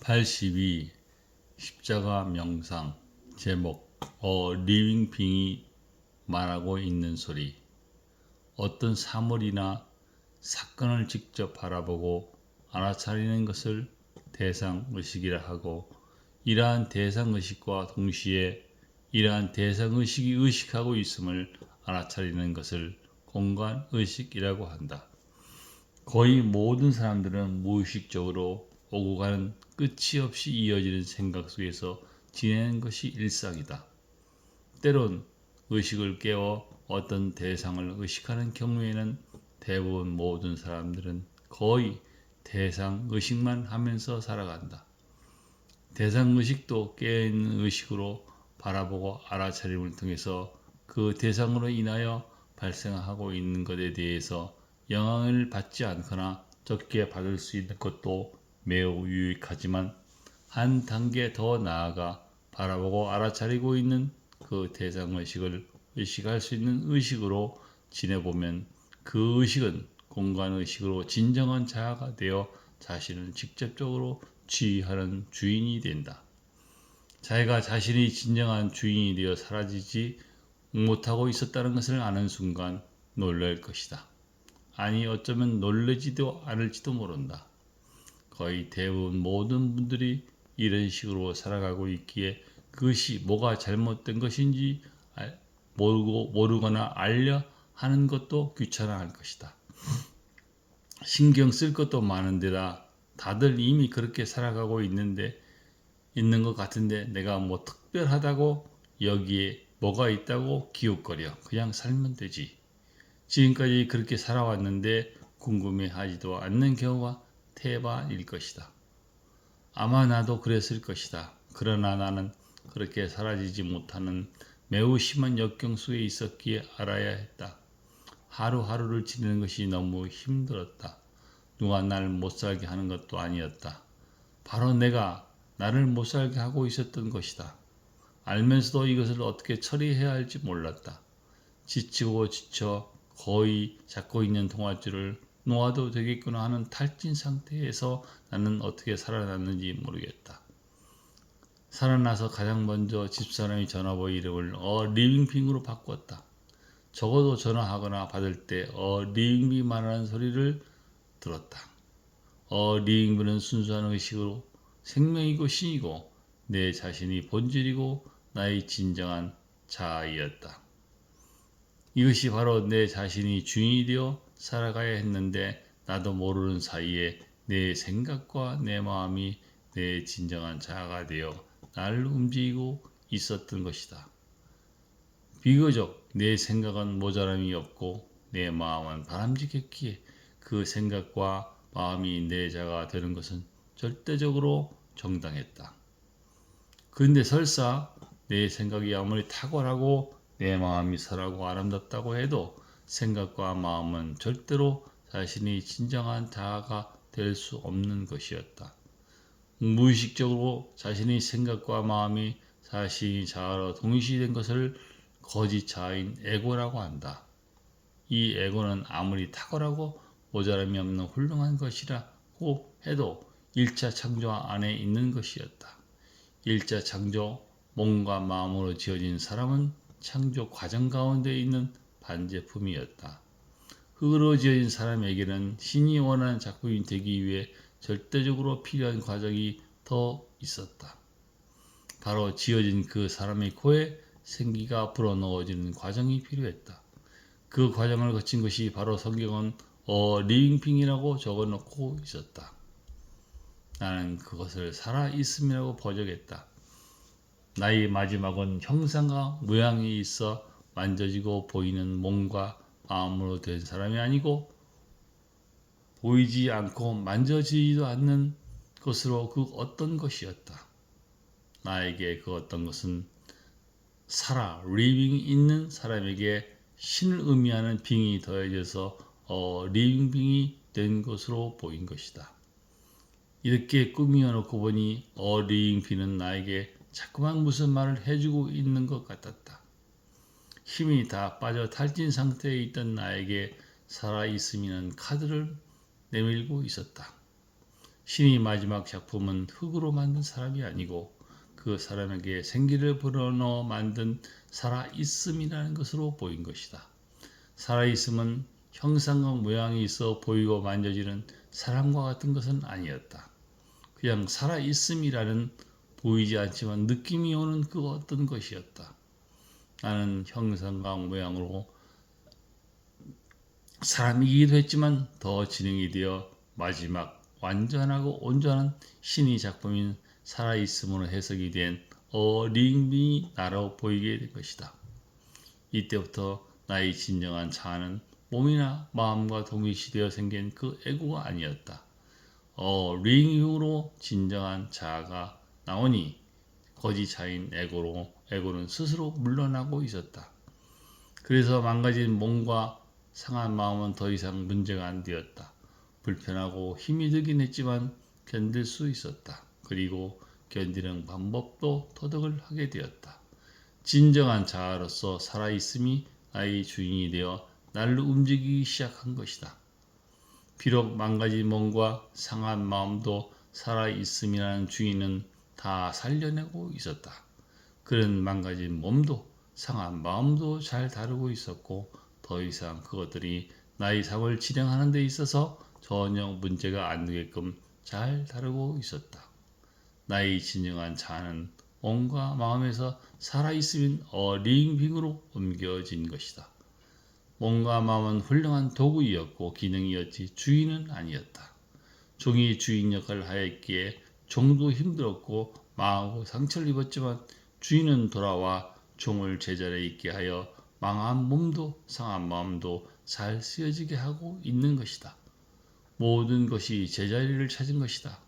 82. 십자가 명상. 제목 리빙 빙이 말하고 있는 소리. 어떤 사물이나 사건을 직접 바라보고 알아차리는 것을 대상의식이라 하고, 이러한 대상의식과 동시에 이러한 대상의식이 의식하고 있음을 알아차리는 것을 공간의식이라고 한다. 거의 모든 사람들은 무의식적으로 오고 가는 끝이 없이 이어지는 생각 속에서 지내는 것이 일상이다. 때론 의식을 깨워 어떤 대상을 의식하는 경우에는 대부분 모든 사람들은 거의 대상의식만 하면서 살아간다. 대상의식도 깨어있는 의식으로 바라보고 알아차림을 통해서 그 대상으로 인하여 발생하고 있는 것에 대해서 영향을 받지 않거나 적게 받을 수 있는 것도 매우 유익하지만, 한 단계 더 나아가 바라보고 알아차리고 있는 그 대상의식을 의식할 수 있는 의식으로 지내보면 그 의식은 공간의식으로 진정한 자아가 되어 자신을 직접적으로 지휘하는 주인이 된다. 자기가 자신이 진정한 주인이 되어 사라지지 못하고 있었다는 것을 아는 순간 놀랄 것이다. 아니, 어쩌면 놀라지도 않을지도 모른다. 거의 대부분 모든 분들이 이런 식으로 살아가고 있기에 그것이 뭐가 잘못된 것인지 모르거나 알려 하는 것도 귀찮아할 것이다. 신경 쓸 것도 많은데다 다들 이미 그렇게 살아가고 있는 것 같은데 내가 뭐 특별하다고 여기에 뭐가 있다고 기웃거려. 그냥 살면 되지. 지금까지 그렇게 살아왔는데 궁금해하지도 않는 경우가 태반일 것이다. 아마 나도 그랬을 것이다. 그러나 나는 그렇게 사라지지 못하는 매우 심한 역경 속에 있었기에 알아야 했다. 하루하루를 지내는 것이 너무 힘들었다. 누가 나를 못살게 하는 것도 아니었다. 바로 내가 나를 못살게 하고 있었던 것이다. 알면서도 이것을 어떻게 처리해야 할지 몰랐다. 지치고 지쳐 거의 잡고 있는 동아줄을 놓아도 되겠구나 하는 탈진 상태에서 나는 어떻게 살아났는지 모르겠다. 살아나서 가장 먼저 집사람이 전화번호 이름을 리빙핑으로 바꿨다. 적어도 전화하거나 받을 때 리빙비 말하는 소리를 들었다. 리빙비는 순수한 의식으로 생명이고 신이고 내 자신이 본질이고 나의 진정한 자아이었다. 이것이 바로 내 자신이 주인이 되어 살아가야 했는데 나도 모르는 사이에 내 생각과 내 마음이 내 진정한 자아가 되어 나를 움직이고 있었던 것이다. 비교적 내 생각은 모자람이 없고 내 마음은 바람직했기에 그 생각과 마음이 내 자아가 되는 것은 절대적으로 정당했다. 그런데 설사 내 생각이 아무리 탁월하고 내 마음이 선하고 아름답다고 해도 생각과 마음은 절대로 자신이 진정한 자아가 될 수 없는 것이었다. 무의식적으로 자신의 생각과 마음이 자신이 자아로 동시된 것을 거짓 자아인 에고라고 한다. 이 에고는 아무리 탁월하고 모자람이 없는 훌륭한 것이라고 해도 1차 창조 안에 있는 것이었다. 1차 창조, 몸과 마음으로 지어진 사람은 창조 과정 가운데 있는 반제품이었다. 흙으로 지어진 사람에게는 신이 원하는 작품이 되기 위해 절대적으로 필요한 과정이 더 있었다. 바로 지어진 그 사람의 코에 생기가 불어넣어지는 과정이 필요했다. 그 과정을 거친 것이 바로 성경은 리빙핑이라고 적어놓고 있었다. 나는 그것을 살아있음이라고 번역했다. 나의 마지막은 형상과 모양이 있어 만져지고 보이는 몸과 마음으로 된 사람이 아니고 보이지 않고 만져지지도 않는 것으로 그 어떤 것이었다. 나에게 그 어떤 것은 리빙 있는 사람에게 신을 의미하는 빙이 더해져서 리빙 빙이 된 것으로 보인 것이다. 이렇게 꾸미어 놓고 보니 리빙 빙은 나에게 자꾸만 무슨 말을 해주고 있는 것 같았다. 힘이 다 빠져 탈진 상태에 있던 나에게 살아있음이라는 카드를 내밀고 있었다. 신이 마지막 작품은 흙으로 만든 사람이 아니고 그 사람에게 생기를 불어넣어 만든 살아있음이라는 것으로 보인 것이다. 살아있음은 형상과 모양이 있어 보이고 만져지는 사람과 같은 것은 아니었다. 그냥 살아있음이라는 보이지 않지만 느낌이 오는 그 어떤 것이었다. 나는 형상과 모양으로 사람이기도 했지만 더 진행이 되어 마지막 완전하고 온전한 신의 작품인 살아있음으로 해석이 된 어린이 나로 보이게 된 것이다. 이때부터 나의 진정한 자아는 몸이나 마음과 동일시되어 생긴 그 에고가 아니었다. 링 이후로 진정한 자아가 나오니 거짓 자인 에고는 스스로 물러나고 있었다. 그래서 망가진 몸과 상한 마음은 더 이상 문제가 안 되었다. 불편하고 힘이 들긴 했지만 견딜 수 있었다. 그리고 견디는 방법도 터득을 하게 되었다. 진정한 자아로서 살아있음이 나의 주인이 되어 나를 움직이기 시작한 것이다. 비록 망가진 몸과 상한 마음도 살아있음이라는 주인은 다 살려내고 있었다. 그런 망가진 몸도 상한 마음도 잘 다루고 있었고 더 이상 그것들이 나의 삶을 진행하는 데 있어서 전혀 문제가 안 되게끔 잘 다루고 있었다. 나의 진정한 자아는 몸과 마음에서 살아있음인 어링빙으로 옮겨진 것이다. 몸과 마음은 훌륭한 도구이었고 기능이었지 주인은 아니었다. 종이 주인 역할을 하였기에 종도 힘들었고 망하고 상처를 입었지만 주인은 돌아와 종을 제자리에 있게 하여 망한 몸도 상한 마음도 잘 쓰여지게 하고 있는 것이다. 모든 것이 제자리를 찾은 것이다.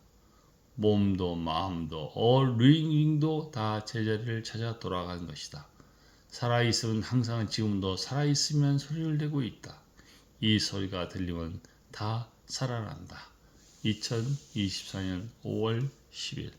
몸도 마음도 어링도 다 제자리를 찾아 돌아간 것이다. 살아있음은 항상 지금도 살아있으면 소리를 내고 있다. 이 소리가 들리면 다 살아난다. 2024년 5월 10일